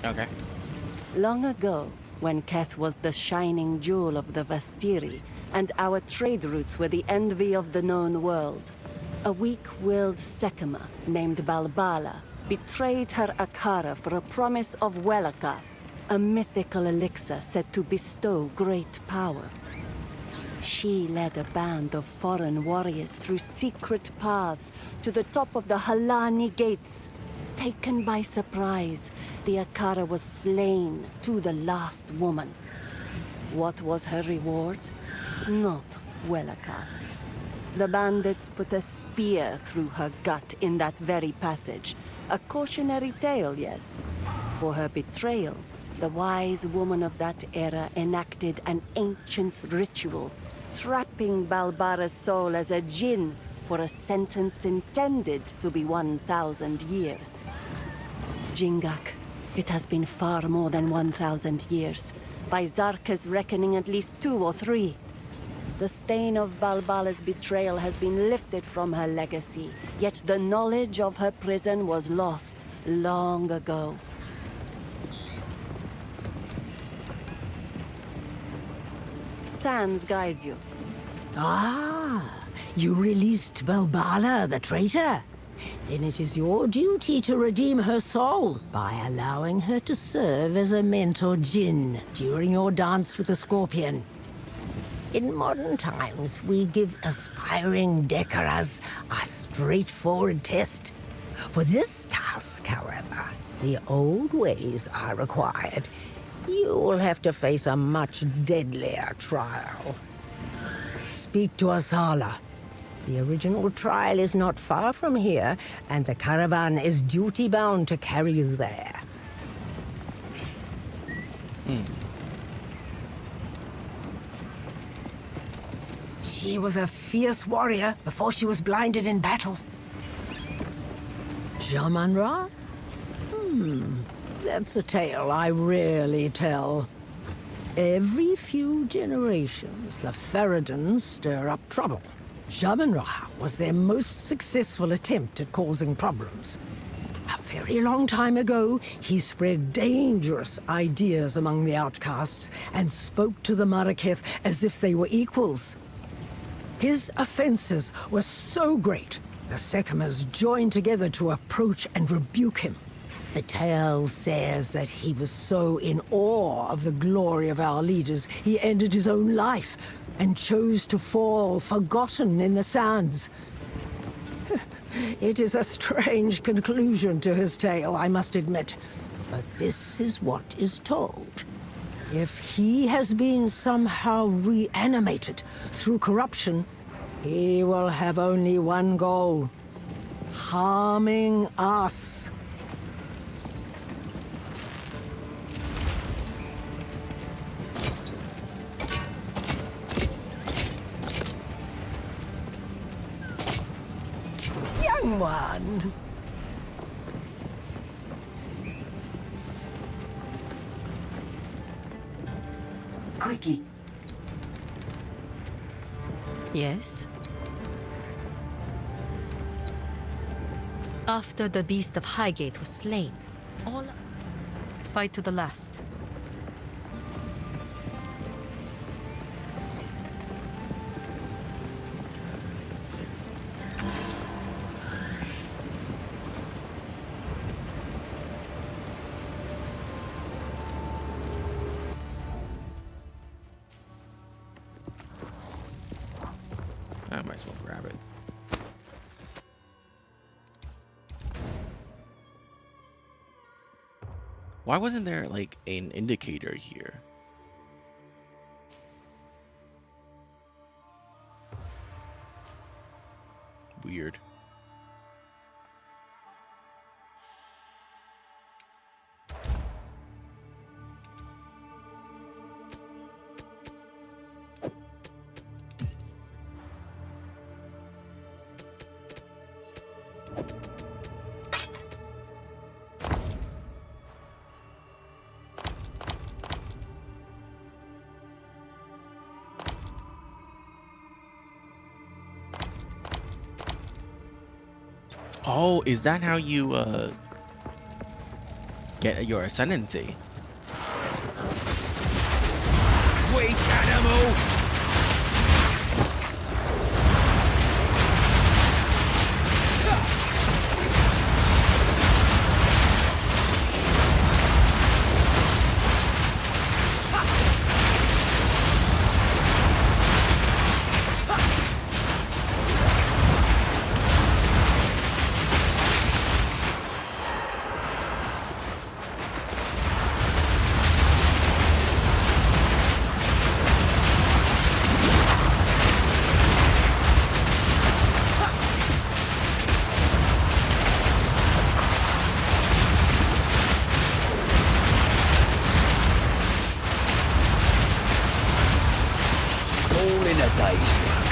Okay. Long ago, when Keth was the shining jewel of the Vastiri, and our trade routes were the envy of the known world, a weak-willed Sekema named Balbala betrayed her Akara for a promise of Welakath, a mythical elixir said to bestow great power. She led a band of foreign warriors through secret paths to the top of the Halani gates. Taken by surprise, the Akara was slain to the last woman. What was her reward? Not Welakath. The bandits put a spear through her gut in that very passage. A cautionary tale, yes. For her betrayal, the wise woman of that era enacted an ancient ritual, trapping Balbara's soul as a djinn for a sentence intended to be 1,000 years. Jingak, it has been far more than 1,000 years. By Zarka's reckoning, at least 2 or 3. The stain of Balbala's betrayal has been lifted from her legacy, yet the knowledge of her prison was lost long ago. Sans guides you. Ah, you released Balbala, the traitor? Then it is your duty to redeem her soul by allowing her to serve as a mentor djinn during your dance with the Scorpion. In modern times, we give aspiring Dekaras a straightforward test. For this task, however, the old ways are required. You will have to face a much deadlier trial. Speak to Asala. The original trial is not far from here, and the caravan is duty-bound to carry you there. She was a fierce warrior before she was blinded in battle. Jamanra? That's a tale I rarely tell. Every few generations, the Faradans stir up trouble. Jamanra was their most successful attempt at causing problems. A very long time ago, he spread dangerous ideas among the outcasts and spoke to the Maraketh as if they were equals. His offenses were so great, the Sekemas joined together to approach and rebuke him. The tale says that he was so in awe of the glory of our leaders, he ended his own life and chose to fall forgotten in the sands. It is a strange conclusion to his tale, I must admit. But this is what is told. If he has been somehow reanimated through corruption, he will have only one goal: harming us. Young one. Quickie. Yes? After the beast of Highgate was slain, all fight to the last. I might as well grab it. Why wasn't there like an indicator here? Weird. Oh, is that how you get your ascendancy. Weak animal! All in a day's work.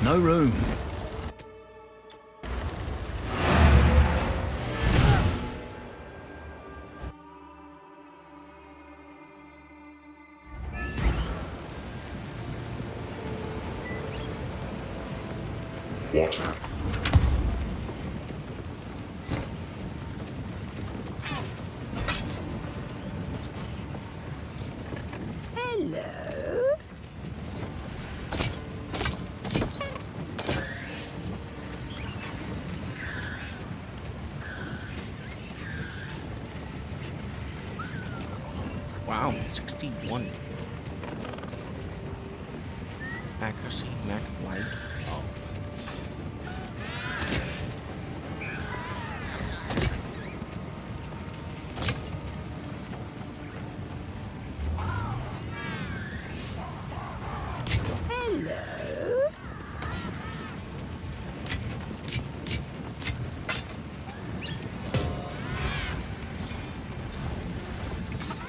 no room. Water. Hello? Wow, 61. Accuracy, max light. Oh. Hello?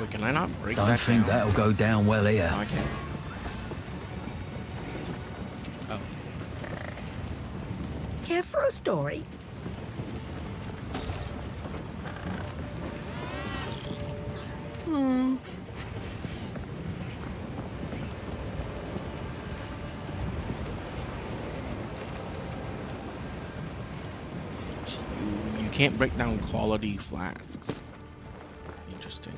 Wait, can I not break Don't that think down? that'll go down well here. No, I can't. Oh. Care for a story? Hmm. You can't break down quality flasks. Interesting.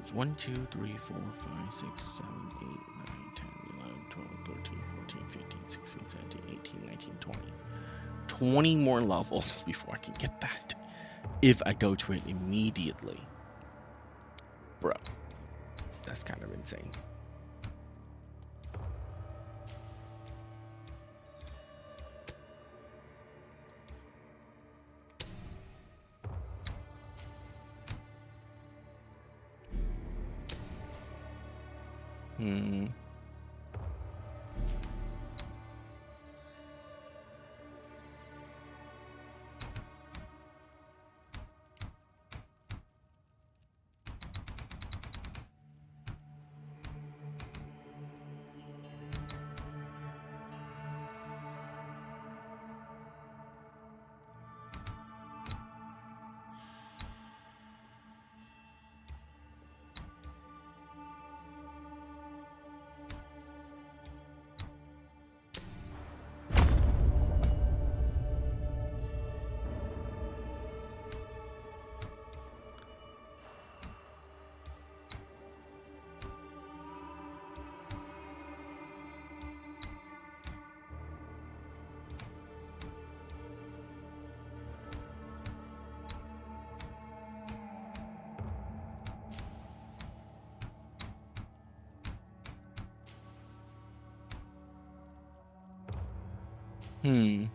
It's 1, 2, 3, 4, 5, 6, 7, 8, 9, 10, 11, 12, 13, 14, 15, 16, 17, 18, 19, 20. 20 more levels before I can get that. If I go to it immediately. Bro, that's kind of insane. Hmm. Hmm.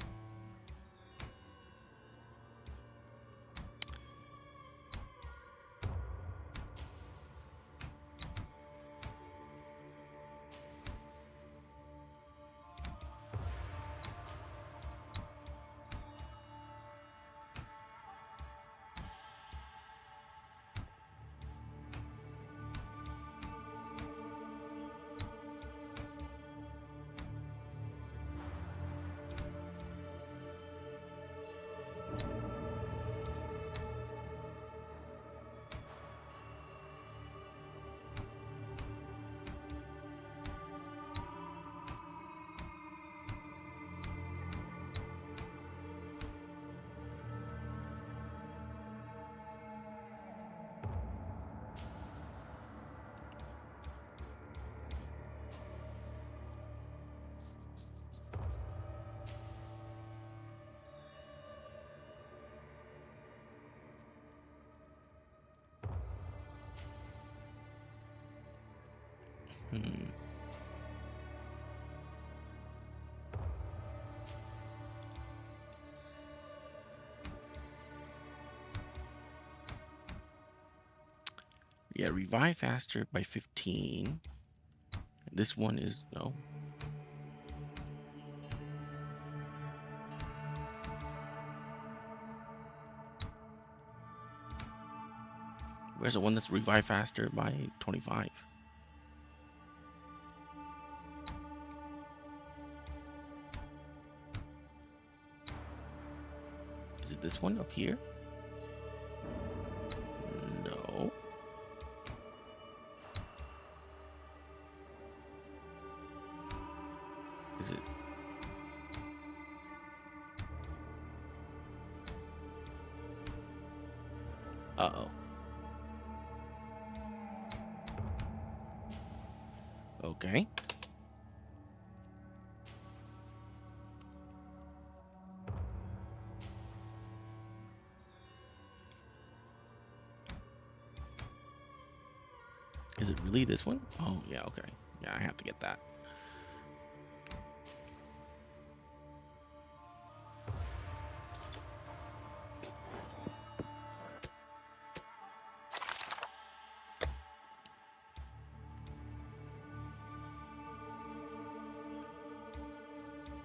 Hmm. Yeah, revive faster by 15. This one is no. Where's the one that's revive faster by 25? Is it this one up here? No. Is it? Uh-oh. Okay. Is it really this one? Oh, yeah, okay. Yeah, I have to get that.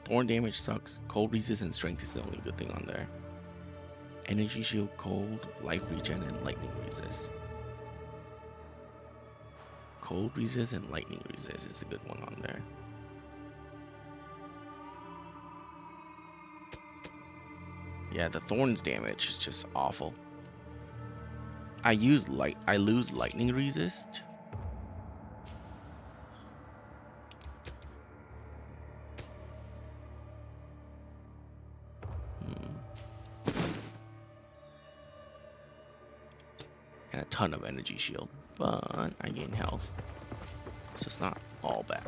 Thorn damage sucks. Cold resist and strength is the only good thing on there. Energy shield, cold, life regen, and lightning resist. Cold resist and lightning resist is a good one on there. Yeah, the thorns damage is just awful. I lose lightning resist. And a ton of energy shield, but I gain health, so it's not all bad.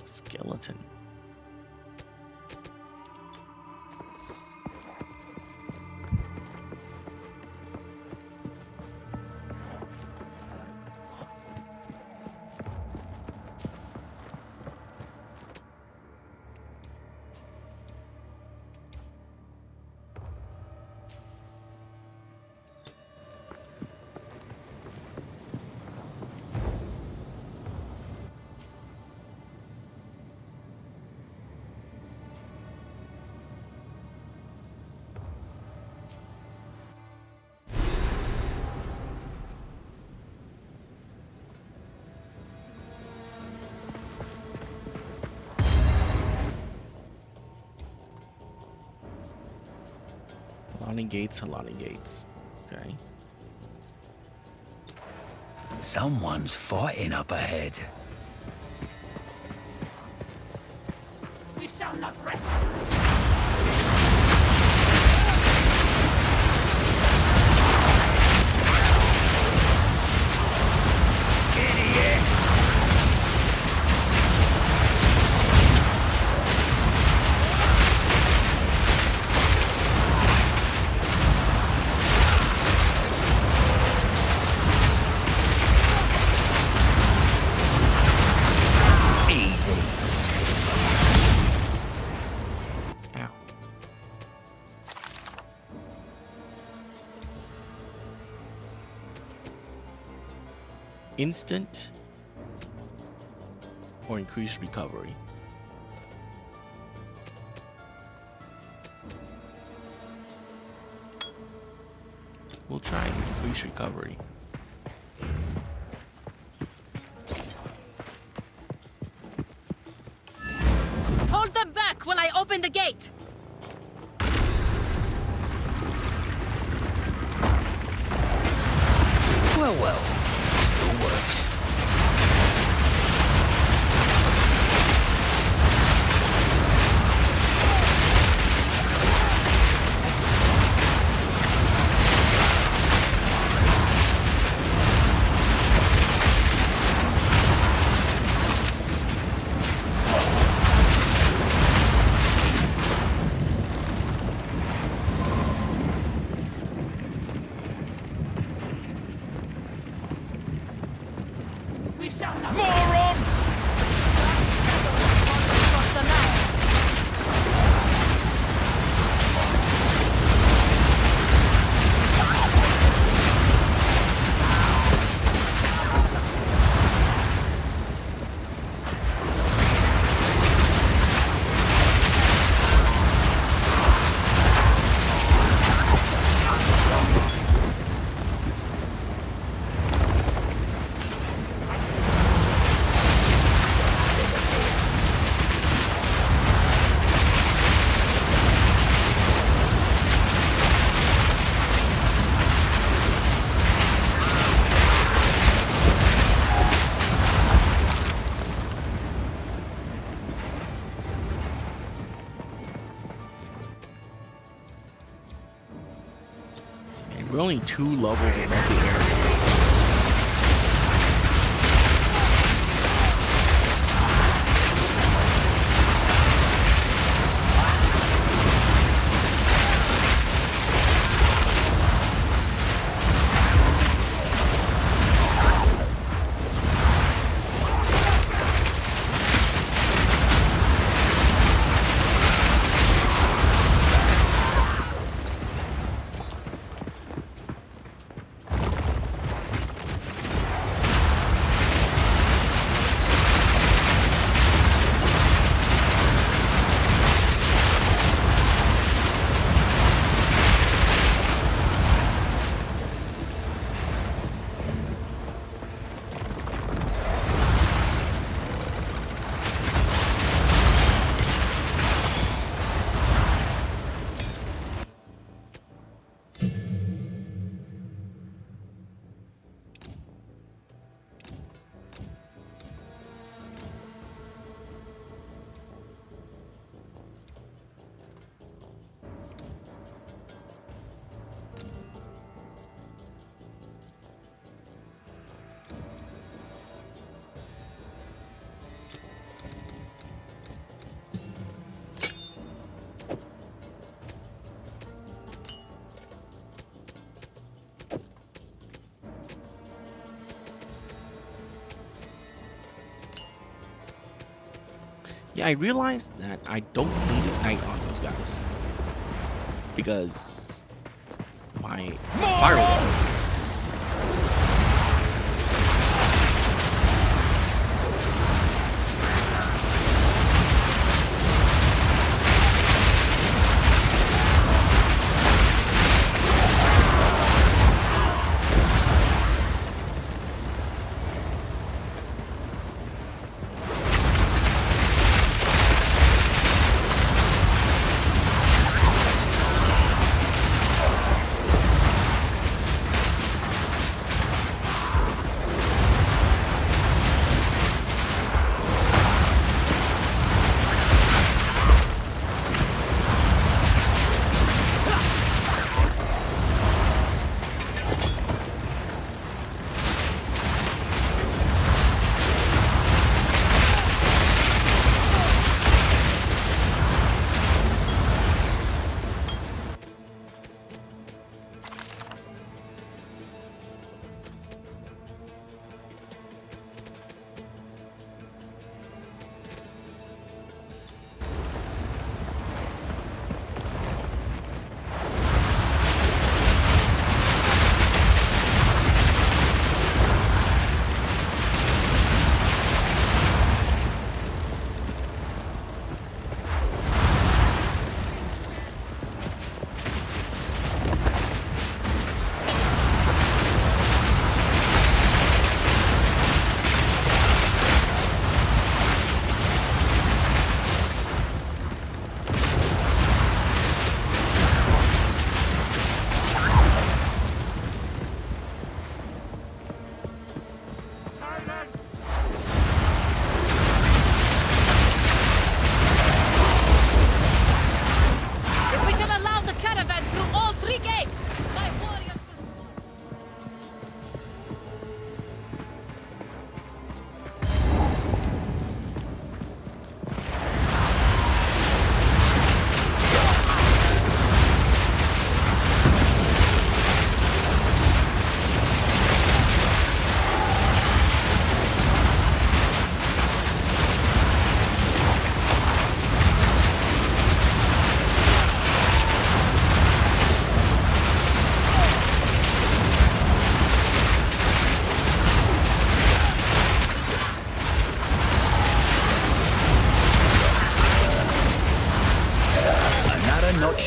Skeleton. A lot of gates, a lot of gates. Okay. Someone's fighting up ahead. We shall not rest. Idiot! Easy. Ow. Instant or increased recovery. We'll try increased recovery. Hold them back while I open the gate! Well, still works. We shall not Moron! Across the land. And we're only 2 levels above the area. Yeah, I realized that I don't need a knight on those guys. Because my firewall.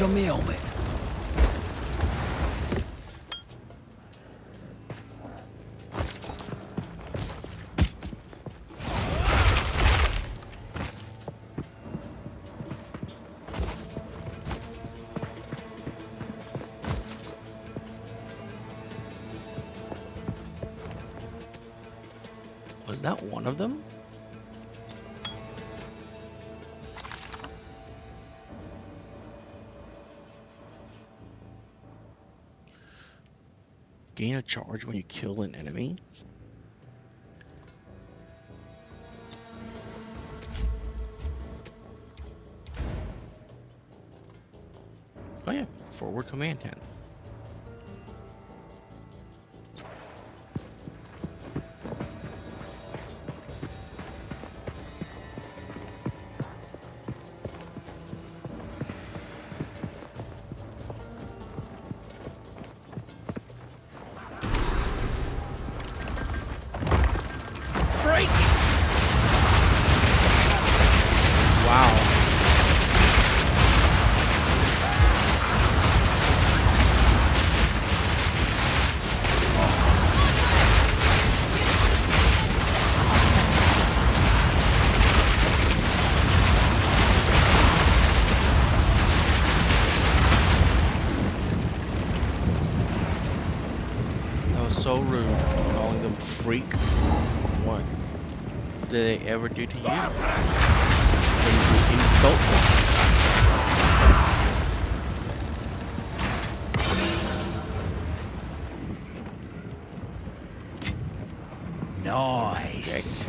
patch on me helmet. Was that one of them? Gain a charge when you kill an enemy. Oh yeah, forward command 10. Wow. That was so rude, calling them freak. What did they ever do to you? Insult them. Nice.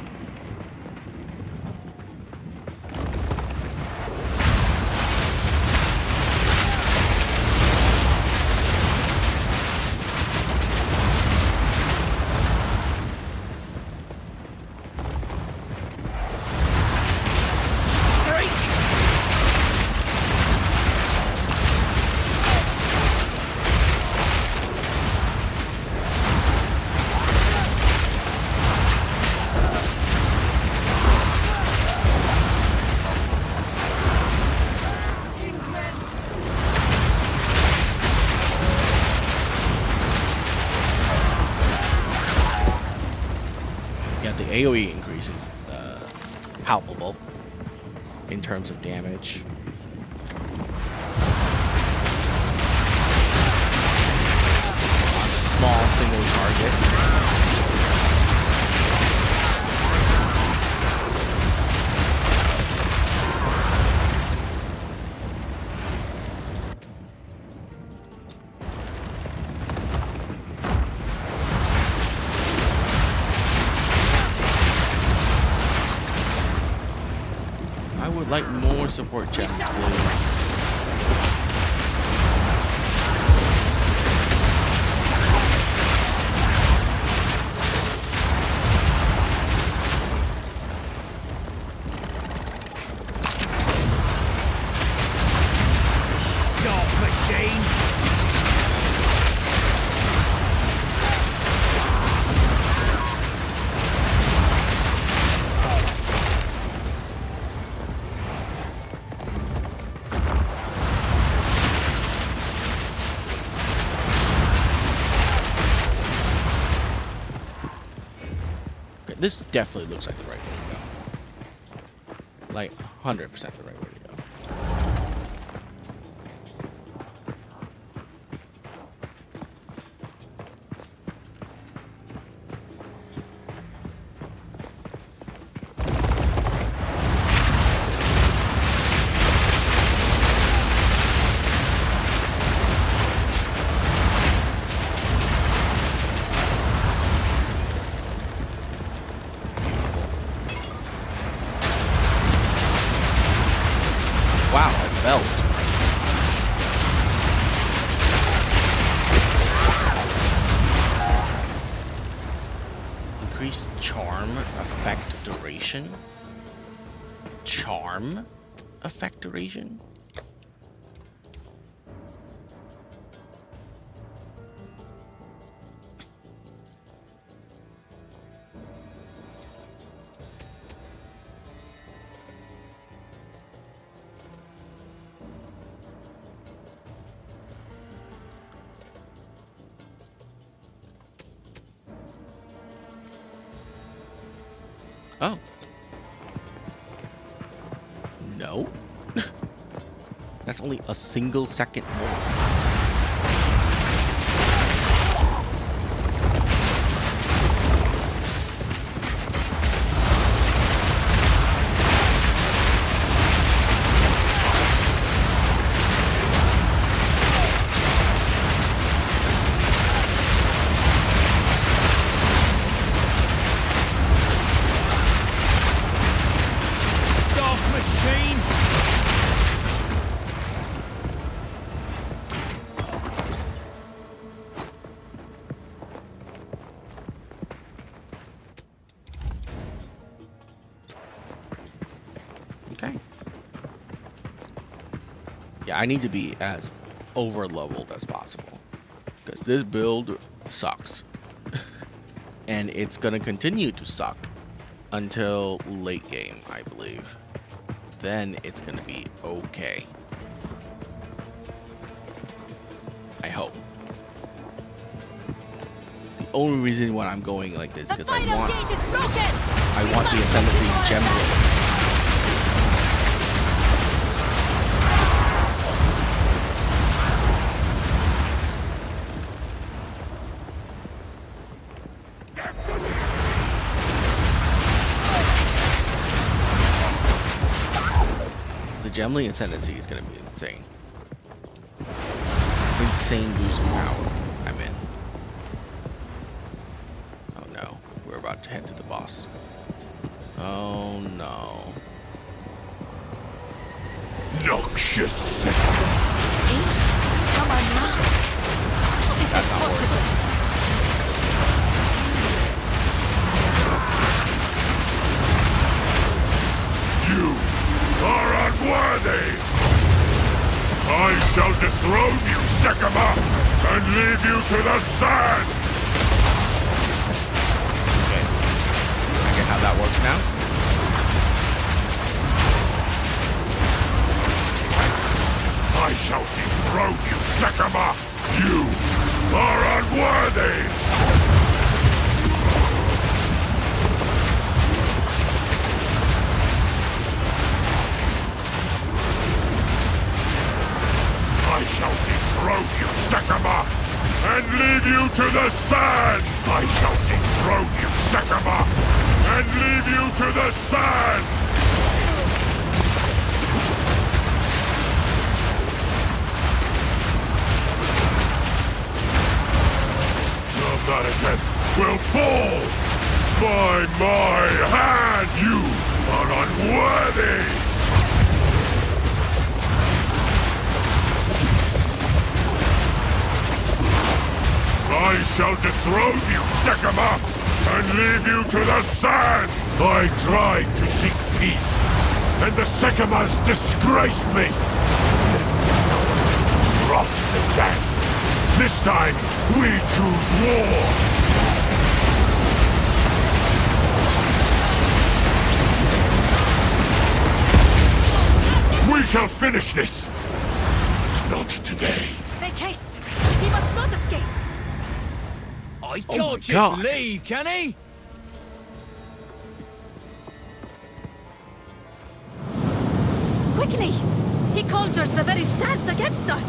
Yeah, the AoE increase is palpable in terms of damage. On small single target. I would like more support chests, please. Dark machine. Okay, this definitely looks like the right way to go. Like 100% the right way to go. Wow, a belt. Increased charm effect duration. Charm effect duration? Oh. No. That's only a single second more. Okay. Yeah, I need to be as over leveled as possible because this build sucks. And it's gonna continue to suck until late game, I believe. Then it's gonna be okay. I hope. The only reason why I'm going like this because I want the Ascendancy gem lord. Gemly Ascendancy is going to be insane. Insane boost of power. I'm in. Oh no. We're about to head to the boss. Oh no. Noxious. Come on now. Is That's this not possible? You are unworthy! I shall dethrone you, Sekima, and leave you to the sand! Okay. I get how that works now. I shall dethrone you, Sekima! You are unworthy! I shall dethrone you, Sekima, and leave you to the sand! I shall dethrone you, Sekima, and leave you to the sand! The Malekith will fall! By my hand, you are unworthy! I shall dethrone you, Sekima, and leave you to the sand! I tried to seek peace, and the Sekimas disgraced me! Rot in the sand! This time, we choose war! We shall finish this! But not today. Make haste. He must not escape. I Oh can't my just God. leave, can he? Quickly! He conjures the very sands against us!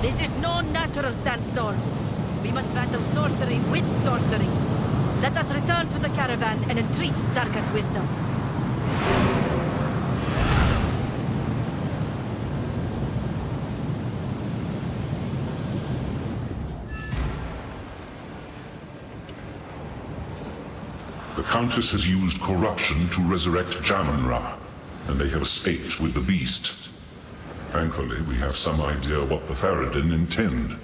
This is no natural sandstorm. We must battle sorcery with sorcery. Let us return to the caravan and entreat Zarka's wisdom. The Countess has used corruption to resurrect Jamun-Ra, and they have escaped with the beast. Thankfully, we have some idea what the Faradin intend.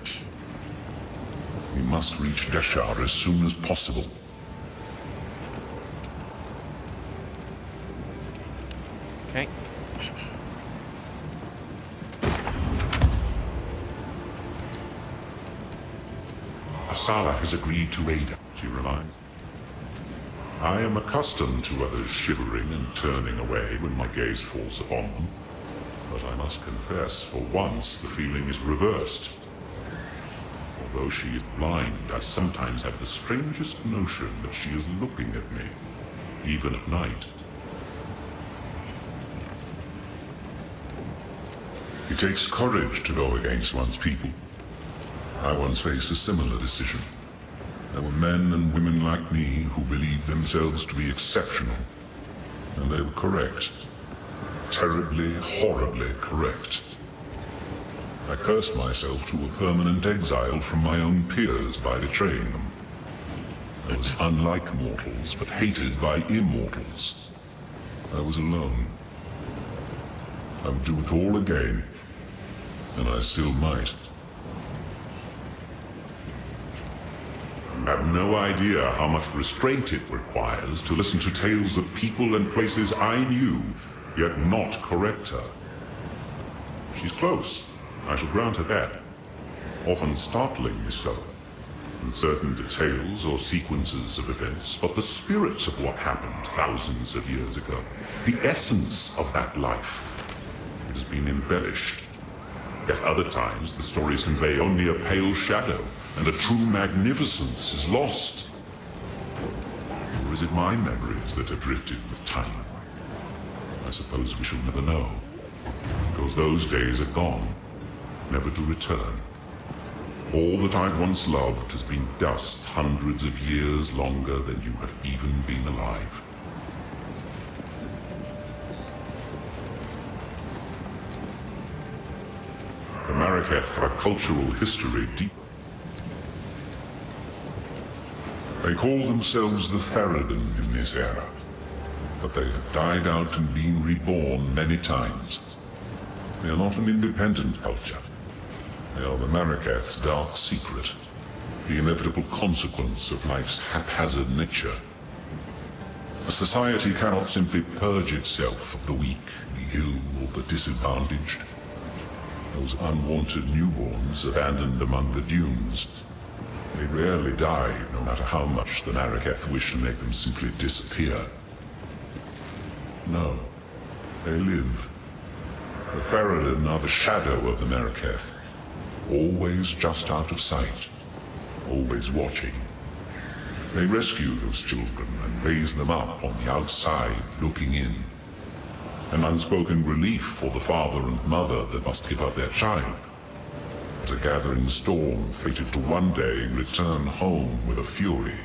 We must reach Deshar as soon as possible. Okay. Asala has agreed to aid us, she reminds. I am accustomed to others shivering and turning away when my gaze falls upon them. But I must confess, for once, the feeling is reversed. Although she is blind, I sometimes have the strangest notion that she is looking at me, even at night. It takes courage to go against one's people. I once faced a similar decision. There were men and women like me who believed themselves to be exceptional, and they were correct. Terribly, horribly correct. I cursed myself to a permanent exile from my own peers by betraying them. I was unlike mortals, but hated by immortals. I was alone. I would do it all again, and I still might. You have no idea how much restraint it requires to listen to tales of people and places I knew, yet not correct her. She's close, I shall grant her that. Often startlingly so. In certain details or sequences of events, but the spirit of what happened thousands of years ago, the essence of that life, it has been embellished. At other times, the stories convey only a pale shadow, and the true magnificence is lost. Or is it my memories that have drifted with time? I suppose we shall never know, because those days are gone, never to return. All that I once loved has been dust hundreds of years longer than you have even been alive. The Marraketh have a cultural history deep. They call themselves the Faradin in this era, but they have died out and been reborn many times. They are not an independent culture. They are the Marraketh's dark secret, the inevitable consequence of life's haphazard nature. A society cannot simply purge itself of the weak, the ill, or the disadvantaged. Those unwanted newborns abandoned among the dunes, they rarely die, no matter how much the Marraketh wish to make them simply disappear. No, they live. The Faradin are the shadow of the Marraketh, always just out of sight, always watching. They rescue those children and raise them up on the outside, looking in. An unspoken relief for the father and mother that must give up their child. But a gathering storm fated to one day return home with a fury.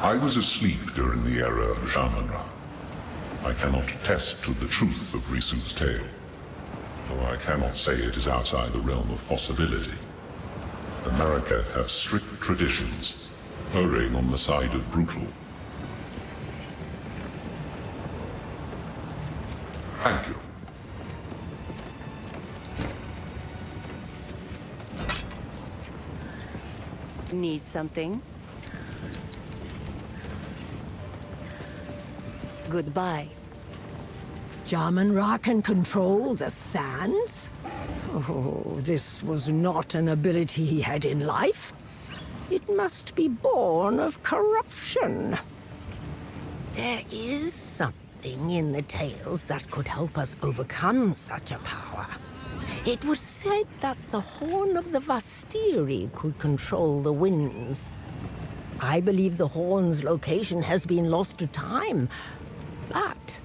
I was asleep during the era of Shaman-Ra. I cannot attest to the truth of Risu's tale, though I cannot say it is outside the realm of possibility. The Marraketh have strict traditions, erring on the side of brutal. Thank you. Need something? Goodbye. Shaman-Ra can control the sands? Oh, this was not an ability he had in life. It must be born of corruption. There is something in the tales that could help us overcome such a power. It was said that the Horn of the Vastiri could control the winds. I believe the Horn's location has been lost to time, but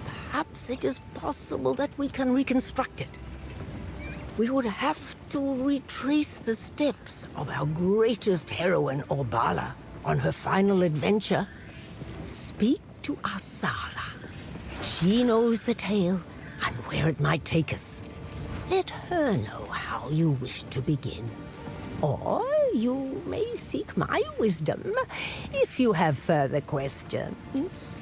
perhaps it is possible that we can reconstruct it. We would have to retrace the steps of our greatest heroine, Orbala, on her final adventure. Speak to Asala. She knows the tale and where it might take us. Let her know how you wish to begin. Or you may seek my wisdom if you have further questions.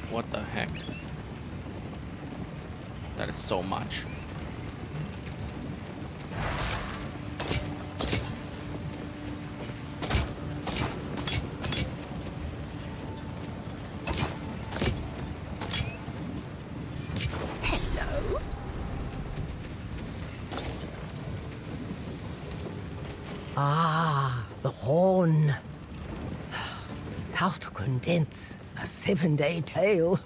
What the heck? That is so much. Ah, the horn. How to condense a 7-day tale.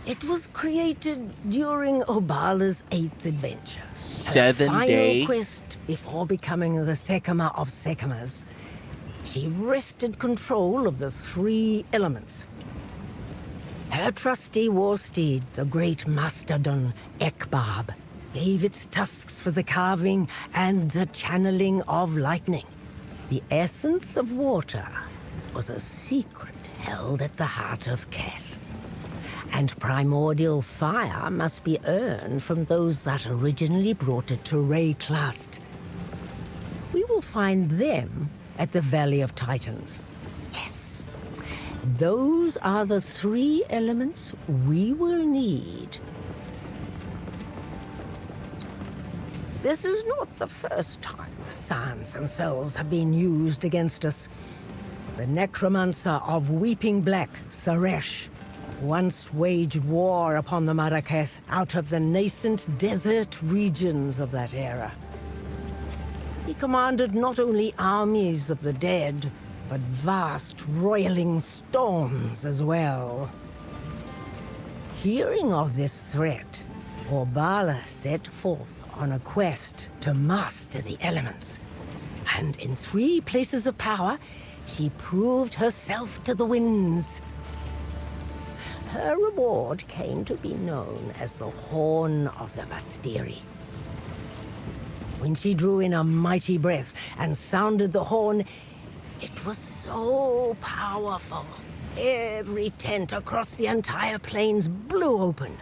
It was created during Obala's 8th adventure. 7 Her day? final quest before becoming the Sekima of Sekimas. She wrested control of the 3 elements. Her trusty war steed, the great mastodon Ekbab, gave its tusks for the carving and the channeling of lightning. The essence of water was a secret held at the heart of Keth. And primordial fire must be earned from those that originally brought it to Rayclast. We will find them at the Valley of Titans. Yes, those are the 3 elements we will need. This is not the first time the sands themselves have been used against us. The necromancer of Weeping Black, Saresh, once waged war upon the Maraketh out of the nascent desert regions of that era. He commanded not only armies of the dead, but vast roiling storms as well. Hearing of this threat, Obala set forth on a quest to master the elements. And in 3 places of power, she proved herself to the winds. Her reward came to be known as the Horn of the Vastiri. When she drew in a mighty breath and sounded the horn, it was so powerful. Every tent across the entire plains blew open.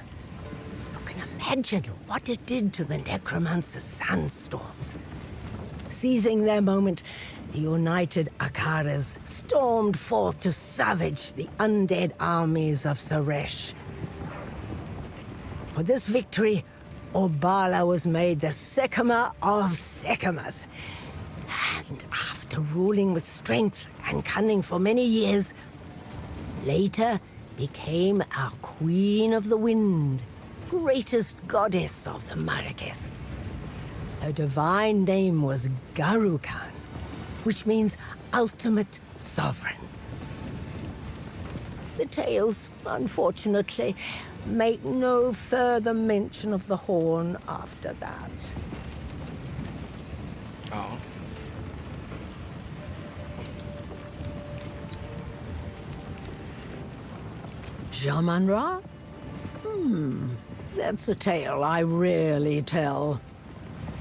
You can imagine what it did to the necromancer's sandstorms. Seizing their moment, the united Akaras stormed forth to savage the undead armies of Saresh. For this victory, Obala was made the Sekima of Sekimas. And after ruling with strength and cunning for many years, later became our Queen of the Wind, greatest goddess of the Maraketh. Her divine name was Garukan, which means ultimate sovereign. The tales, unfortunately, make no further mention of the horn after that. Oh. Shaman-Ra? That's a tale I rarely tell.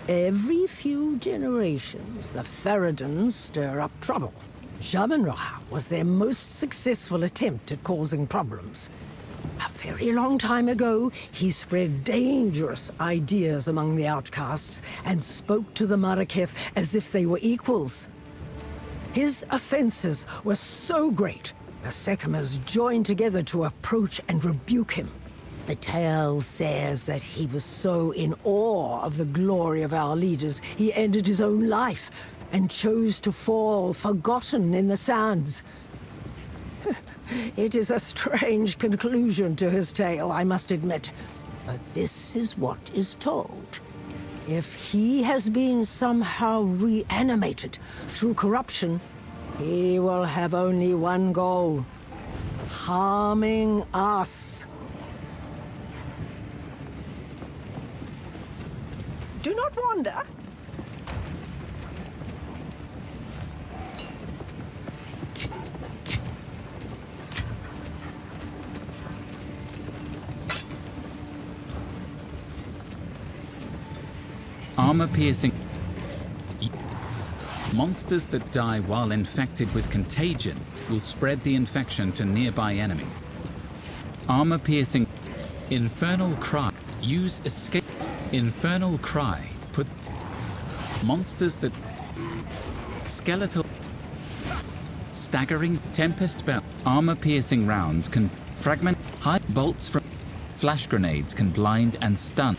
Every few generations, the Faradans stir up trouble. Shaman-Ra was their most successful attempt at causing problems. A very long time ago, he spread dangerous ideas among the outcasts and spoke to the Maraketh as if they were equals. His offenses were so great, the Sekimas joined together to approach and rebuke him. The tale says that he was so in awe of the glory of our leaders, he ended his own life and chose to fall forgotten in the sands. It is a strange conclusion to his tale, I must admit, but this is what is told. If he has been somehow reanimated through corruption, he will have only one goal: harming us. Do not wander. Armor-piercing. Monsters that die while infected with contagion will spread the infection to nearby enemies. Armor-piercing. Infernal Cry. Use escape. Infernal Cry. Put monsters that skeletal. Staggering Tempest Bell. Armor-piercing rounds can fragment high bolts from Flash grenades can blind and stun.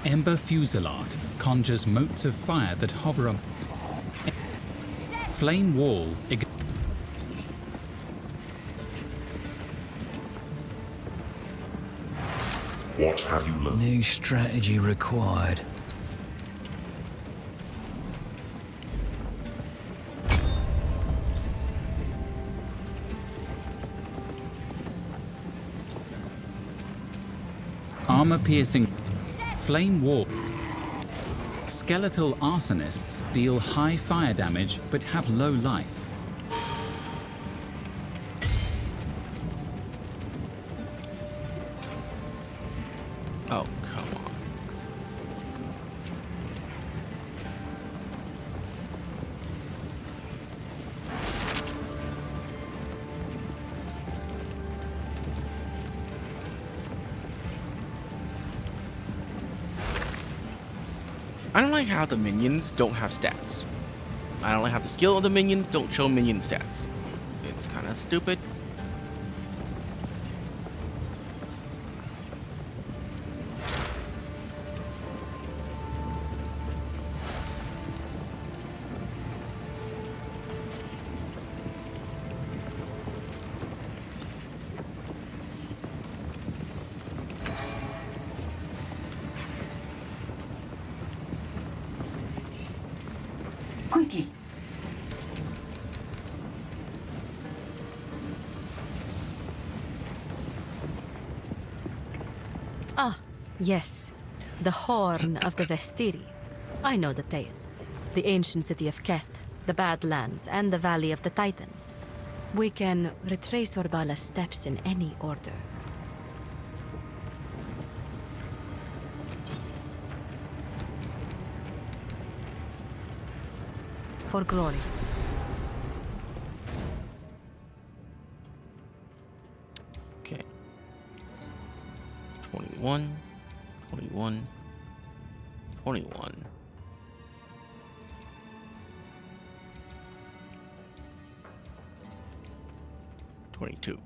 Ember Fusillade conjures motes of fire that hover up. Flame Wall. What have you learned? New strategy required. Armor-piercing. Flame Wall. Skeletal arsonists deal high fire damage but have low life. Oh, come on. I don't like how the minions don't have stats. I don't like how the skill of the minions don't show minion stats. It's kind of stupid. Quickly. Ah, yes. The Horn of the Vestiri. I know the tale. The ancient city of Keth, the Badlands, and the Valley of the Titans. We can retrace Orbala's steps in any order. For glory. Okay. 21, 21, 21. 22.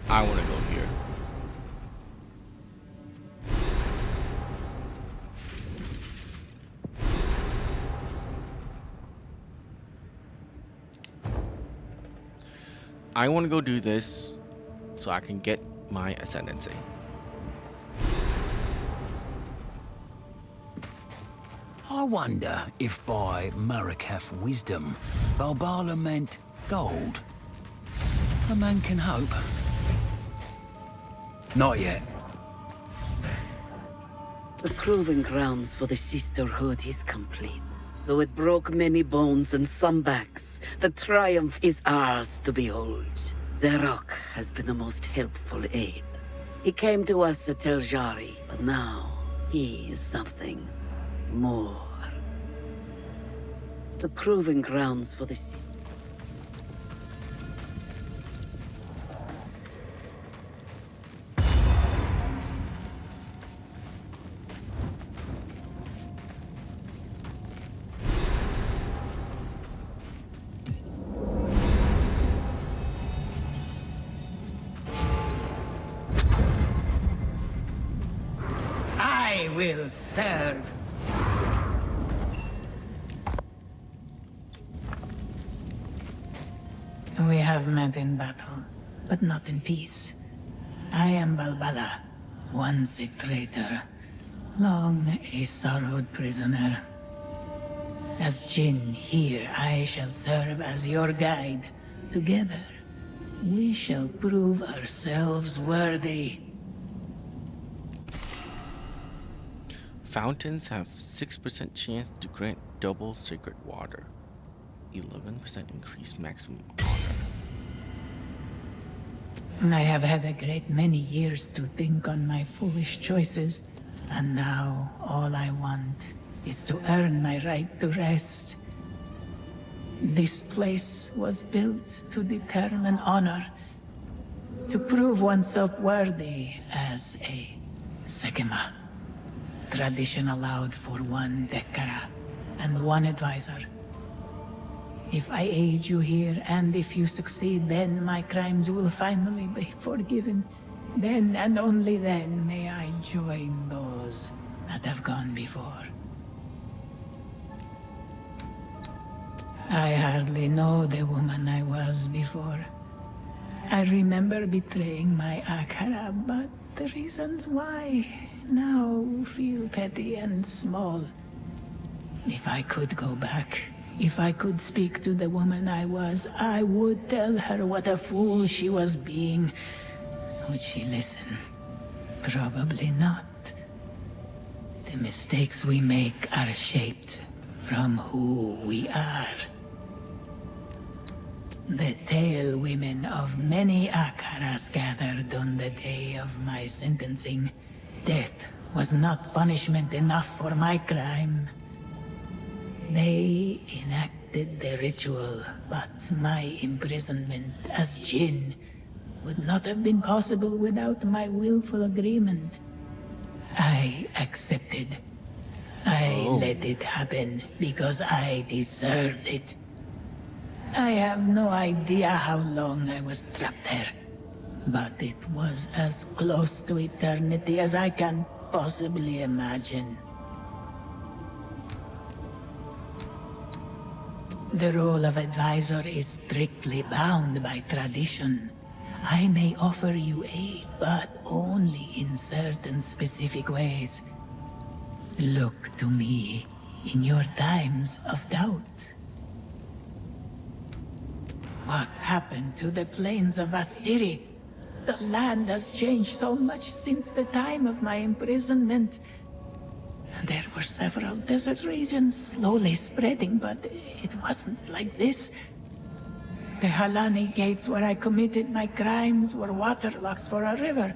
I want to go here. I want to go do this so I can get my ascendancy. I wonder if by Marikath wisdom, Balbala meant gold. A man can hope. Not yet. The proving grounds for the Sisterhood is complete. Though it broke many bones and some backs, the triumph is ours to behold. Zarok has been the most helpful aid. He came to us at Tel Jari, but now he is something more. The proving grounds for the Sisterhood. I will serve. We have met in battle, but not in peace. I am Balbala, once a traitor, long a sorrowed prisoner. As Jinn here, I shall serve as your guide. Together, we shall prove ourselves worthy. Fountains have 6% chance to grant double sacred water. 11% increase maximum honor. I have had a great many years to think on my foolish choices, and now all I want is to earn my right to rest. This place was built to determine honor, to prove oneself worthy as a Sekima. Tradition allowed for one Dekara and one advisor. If I aid you here, and if you succeed, then my crimes will finally be forgiven. Then and only then may I join those that have gone before. I hardly know the woman I was before. I remember betraying my Akara, but the reasons why now feel petty and small. If I could go back, if I could speak to the woman I was, I would tell her what a fool she was being. Would she listen? Probably not. The mistakes we make are shaped from who we are. The tale women of many Akaras gathered on the day of my sentencing. Death was not punishment enough for my crime. They enacted the ritual, but my imprisonment as Jinn would not have been possible without my willful agreement. I accepted. I let it happen because I deserved it. I have no idea how long I was trapped there, but it was as close to eternity as I can possibly imagine. The role of advisor is strictly bound by tradition. I may offer you aid, but only in certain specific ways. Look to me in your times of doubt. What happened to the plains of Vastiri? The land has changed so much since the time of my imprisonment. There were several desert regions slowly spreading, but it wasn't like this. The Halani gates where I committed my crimes were waterlocks for a river.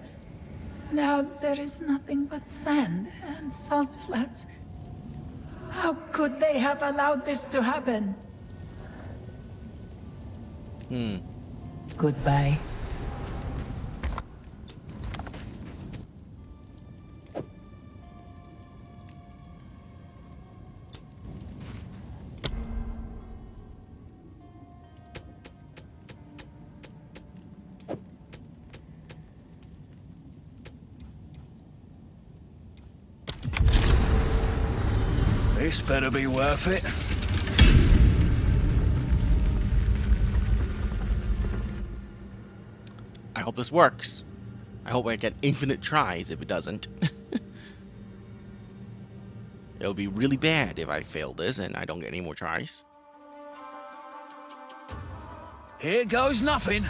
Now there is nothing but sand and salt flats. How could they have allowed this to happen? Goodbye. This better be worth it. I hope this works. I hope I get infinite tries if it doesn't. It'll be really bad if I fail this and I don't get any more tries. Here goes nothing.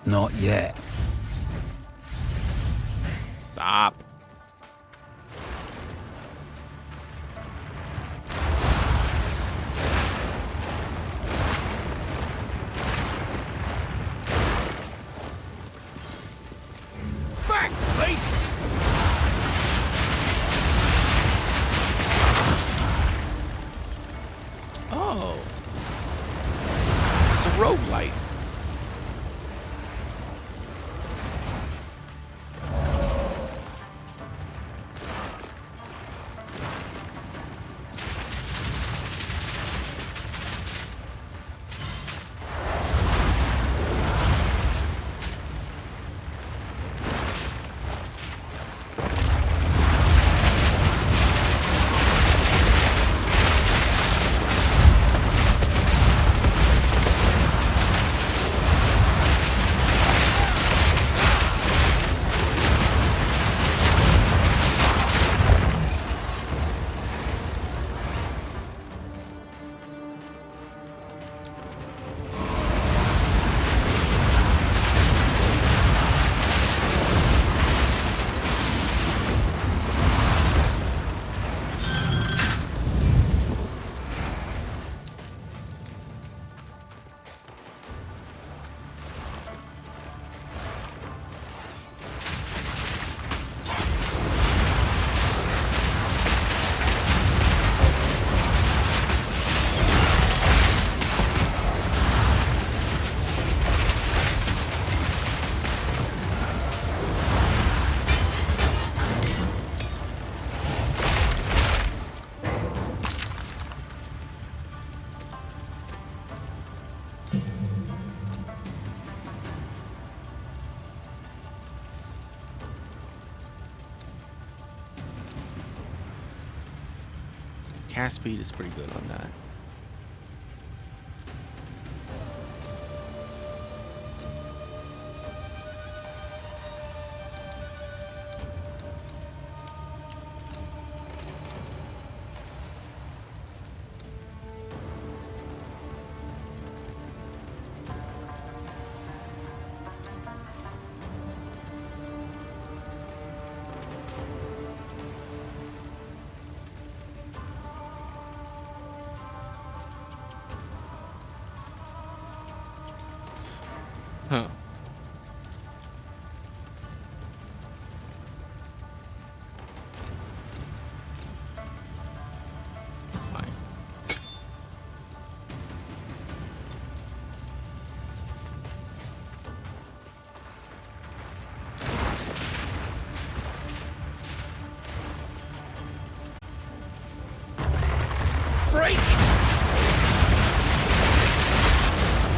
Not yet. Stop. Back, beast! Oh. It's a roguelite. cast speed is pretty good on that. Huh. Fine. Freak!